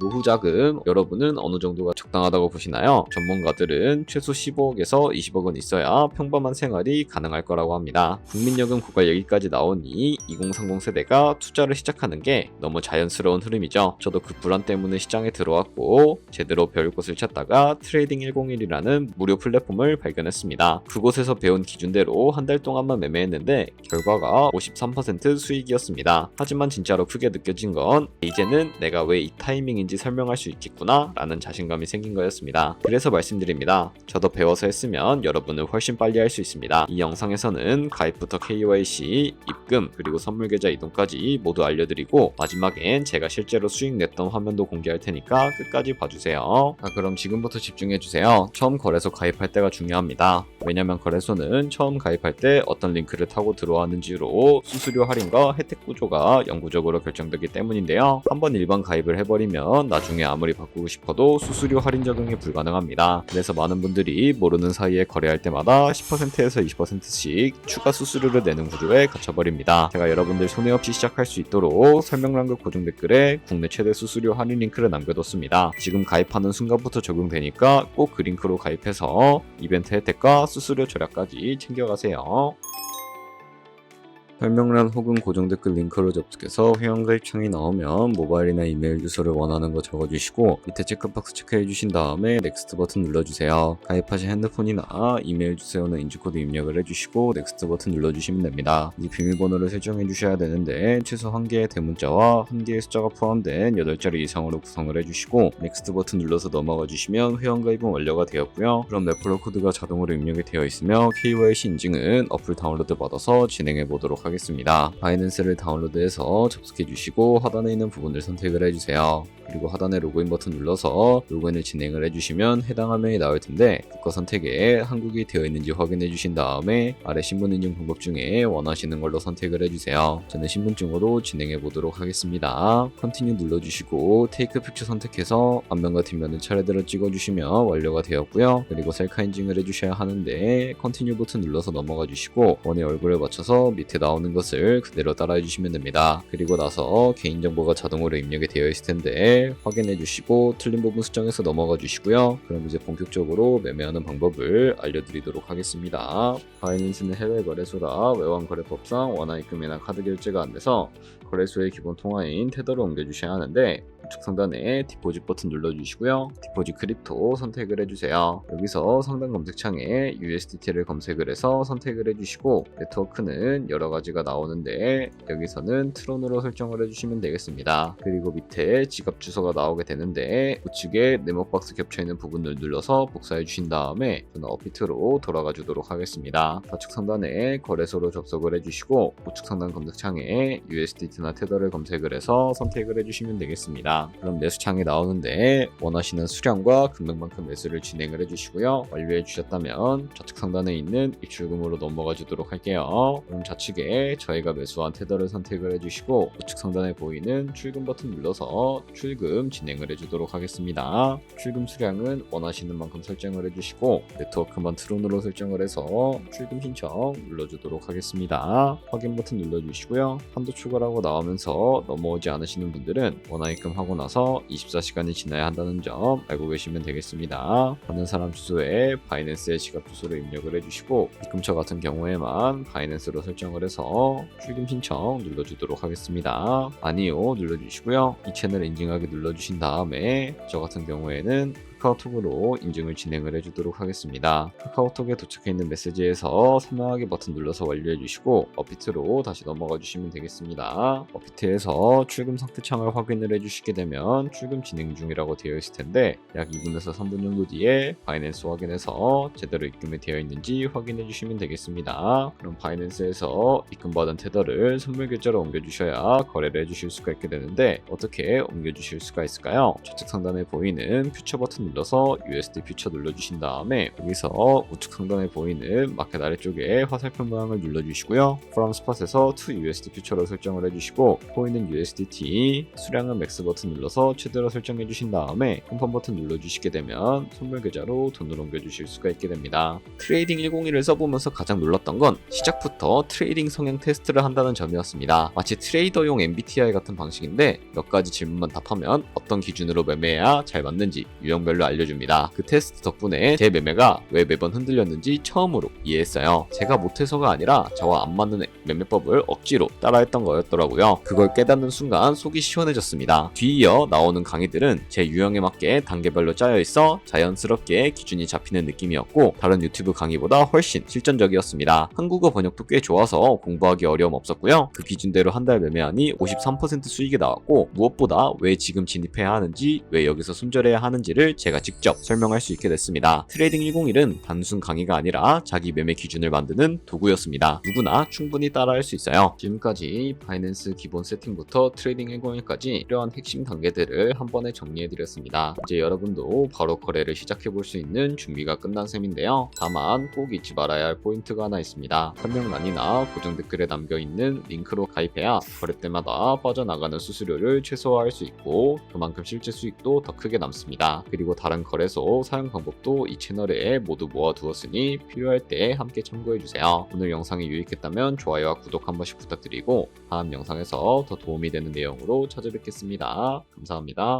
노후 자금 여러분은 어느 정도가 적당하다고 보시나요? 전문가들은 최소 15억에서 20억은 있어야 평범한 생활이 가능할 거라고 합니다. 국민연금 고갈 얘기까지 나오니 2030 세대가 투자를 시작하는 게 너무 자연스러운 흐름이죠. 저도 그 불안 때문에 시장에 들어왔고 제대로 배울 곳을 찾다가 트레이딩 101이라는 무료 플랫폼을 발견했습니다. 그곳에서 배운 기준대로 한 달 동안만 매매했는데 결과가 53% 수익이었습니다. 하지만 진짜로 크게 느껴진 건 이제는 내가 왜 이 타이밍인지 설명할 수 있겠구나 라는 자신감이 생긴 거였습니다. 그래서 말씀드립니다. 저도 배워서 했으면 여러분은 훨씬 빨리 할 수 있습니다. 이 영상에서는 가입부터 KYC, 입금, 그리고 선물 계좌 이동까지 모두 알려드리고 마지막엔 제가 실제로 수익 냈던 화면도 공개할 테니까 끝까지 봐주세요. 그럼 지금부터 집중해주세요. 처음 거래소 가입할 때가 중요합니다. 왜냐면 거래소는 처음 가입할 때 어떤 링크를 타고 들어왔는지로 수수료 할인과 혜택 구조가 영구적으로 결정되기 때문인데요. 한번 일반 가입을 해버리면 나중에 아무리 바꾸고 싶어도 수수료 할인 적용이 불가능합니다. 그래서 많은 분들이 모르는 사이에 거래할 때마다 10%에서 20%씩 추가 수수료를 내는 구조에 갇혀버립니다. 제가 여러분들 손해 없이 시작할 수 있도록 설명란과 고정 댓글에 국내 최대 수수료 할인 링크를 남겨뒀습니다. 지금 가입하는 순간부터 적용되니까 꼭 그 링크로 가입해서 이벤트 혜택과 수수료 절약까지 챙겨가세요. 설명란 혹은 고정 댓글 링크로 접속해서 회원가입 창이 나오면 모바일이나 이메일 주소를 원하는 거 적어주시고 밑에 체크박스 체크해주신 다음에 넥스트 버튼 눌러주세요. 가입하신 핸드폰이나 이메일 주소는 인증코드 입력을 해주시고 넥스트 버튼 눌러주시면 됩니다. 이 비밀번호를 설정해주셔야 되는데 최소 1개의 대문자와 1개의 숫자가 포함된 8자리 이상으로 구성을 해주시고 넥스트 버튼 눌러서 넘어가 주시면 회원가입은 완료가 되었고요. 그럼 레퍼럴 코드가 자동으로 입력이 되어 있으며 KYC 인증은 어플 다운로드 받아서 진행해 보도록 하겠습니다. 바이낸스를 다운로드해서 접속해 주시고 하단에 있는 부분을 선택을 해주세요. 그리고 하단에 로그인 버튼 눌러서 로그인을 진행을 해주시면 해당 화면이 나올 텐데 국가 선택에 한국이 되어 있는지 확인해 주신 다음에 아래 신분 인증 방법 중에 원하시는 걸로 선택을 해주세요. 저는 신분증으로 진행해 보도록 하겠습니다. 컨티뉴 눌러주시고 테이크 픽처 선택해서 앞면과 뒷면을 차례대로 찍어주시면 완료가 되었고요. 그리고 셀카 인증을 해주셔야 하는데 컨티뉴 버튼 눌러서 넘어가 주시고 원의 얼굴을 맞춰서 밑에 나오는 것을 그대로 따라해 주시면 됩니다. 그리고 나서 개인정보가 자동으로 입력이 되어 있을 텐데 확인해 주시고 틀린 부분 수정해서 넘어가 주시고요. 그럼 이제 본격적으로 매매하는 방법을 알려드리도록 하겠습니다. 바이낸스는 해외 거래소라 외환거래법상 원화 입금이나 카드 결제가 안 돼서 거래소의 기본 통화인 테더를 옮겨주셔야 하는데 우측 상단에 디포짓 버튼 눌러주시고요. 디포짓 크립토 선택을 해주세요. 여기서 상단 검색창에 USDT를 검색을 해서 선택을 해주시고 네트워크는 여러 가지가 나오는데 여기서는 트론으로 설정을 해주시면 되겠습니다. 그리고 밑에 지갑 주소가 나오게 되는데 우측에 네모박스 겹쳐있는 부분을 눌러서 복사해 주신 다음에 저는 업비트로 돌아가 주도록 하겠습니다. 좌측 상단에 거래소로 접속을 해주시고 우측 상단 검색창에 USDT나 테더를 검색을 해서 선택을 해주시면 되겠습니다. 그럼 매수창이 나오는데 원하시는 수량과 금액만큼 매수를 진행을 해주시고요. 완료해 주셨다면 좌측 상단에 있는 입출금으로 넘어가 주도록 할게요. 그럼 좌측에 저희가 매수한 테더를 선택을 해주시고 우측 상단에 보이는 출금 버튼 눌러서 출금 진행을 해주도록 하겠습니다. 출금 수량은 원하시는 만큼 설정을 해주시고 네트워크만 트론으로 설정을 해서 출금 신청 눌러주도록 하겠습니다. 확인 버튼 눌러주시고요. 한도 추가라고 나오면서 넘어오지 않으시는 분들은 원화 입금하고 나서 24시간이 지나야 한다는 점 알고 계시면 되겠습니다. 받는 사람 주소에 바이낸스의 지갑 주소를 입력을 해주시고 입금처 같은 경우에만 바이낸스로 설정을 해서 출금 신청 눌러주도록 하겠습니다. 아니요 눌러주시고요. 이 채널 인증하기 눌러주신 다음에 저 같은 경우에는 카카오톡으로 인증을 진행을 해주도록 하겠습니다. 카카오톡에 도착해 있는 메시지에서 선명하게 버튼 눌러서 완료해 주시고 업비트로 다시 넘어가 주시면 되겠습니다. 업비트에서 출금 상태 창을 확인을 해주시게 되면 출금 진행 중이라고 되어 있을 텐데 약 2분에서 3분 정도 뒤에 바이낸스 확인해서 제대로 입금이 되어 있는지 확인해 주시면 되겠습니다. 그럼 바이낸스에서 입금받은 테더를 선물 계좌로 옮겨 주셔야 거래를 해주실 수가 있게 되는데 어떻게 옮겨 주실 수가 있을까요? 좌측 상단에 보이는 퓨처 버튼 눌러서 USD 퓨처 눌러주신 다음에 여기서 우측 상단에 보이는 마켓 아래쪽에 화살표 모양을 눌러주시고요. From Spot에서 to USD 퓨처로 설정을 해주시고 보이는 USDT 수량은 맥스 버튼 눌러서 최대로 설정해주신 다음에 confirm 버튼 눌러주시게 되면 선물 계좌로 돈을 옮겨주실 수가 있게 됩니다. 트레이딩 101을 써보면서 가장 놀랐던 건 시작부터 트레이딩 성향 테스트를 한다는 점이었습니다. 마치 트레이더용 MBTI 같은 방식인데 몇 가지 질문만 답하면 어떤 기준으로 매매해야 잘 맞는지 유형별로 알려줍니다. 그 테스트 덕분에 제 매매가 왜 매번 흔들렸는지 처음으로 이해했어요. 제가 못해서가 아니라 저와 안 맞는 매매법을 억지로 따라했던 거였더라고요. 그걸 깨닫는 순간 속이 시원해졌습니다. 뒤이어 나오는 강의들은 제 유형에 맞게 단계별로 짜여 있어 자연스럽게 기준이 잡히는 느낌이었고 다른 유튜브 강의보다 훨씬 실전적이었습니다. 한국어 번역도 꽤 좋아서 공부하기 어려움 없었고요. 그 기준대로 한 달 매매하니 53% 수익이 나왔고 무엇보다 왜 지금 진입해야 하는지 왜 여기서 손절해야 하는지를 제가 직접 설명할 수 있게 됐습니다. 트레이딩 101은 단순 강의가 아니라 자기 매매 기준을 만드는 도구였습니다. 누구나 충분히 따라할 수 있어요. 지금까지 바이낸스 기본 세팅부터 트레이딩 101까지 필요한 핵심 단계들을 한 번에 정리해드렸습니다. 이제 여러분도 바로 거래를 시작해볼 수 있는 준비가 끝난 셈인데요. 다만 꼭 잊지 말아야 할 포인트가 하나 있습니다. 설명란이나 고정 댓글에 남겨있는 링크로 가입해야 거래 때마다 빠져나가는 수수료를 최소화할 수 있고 그만큼 실제 수익도 더 크게 남습니다. 그리고 다른 거래소 사용 방법도 이 채널에 모두 모아두었으니 필요할 때 함께 참고해주세요. 오늘 영상이 유익했다면 좋아요와 구독 한 번씩 부탁드리고 다음 영상에서 더 도움이 되는 내용으로 찾아뵙겠습니다. 감사합니다.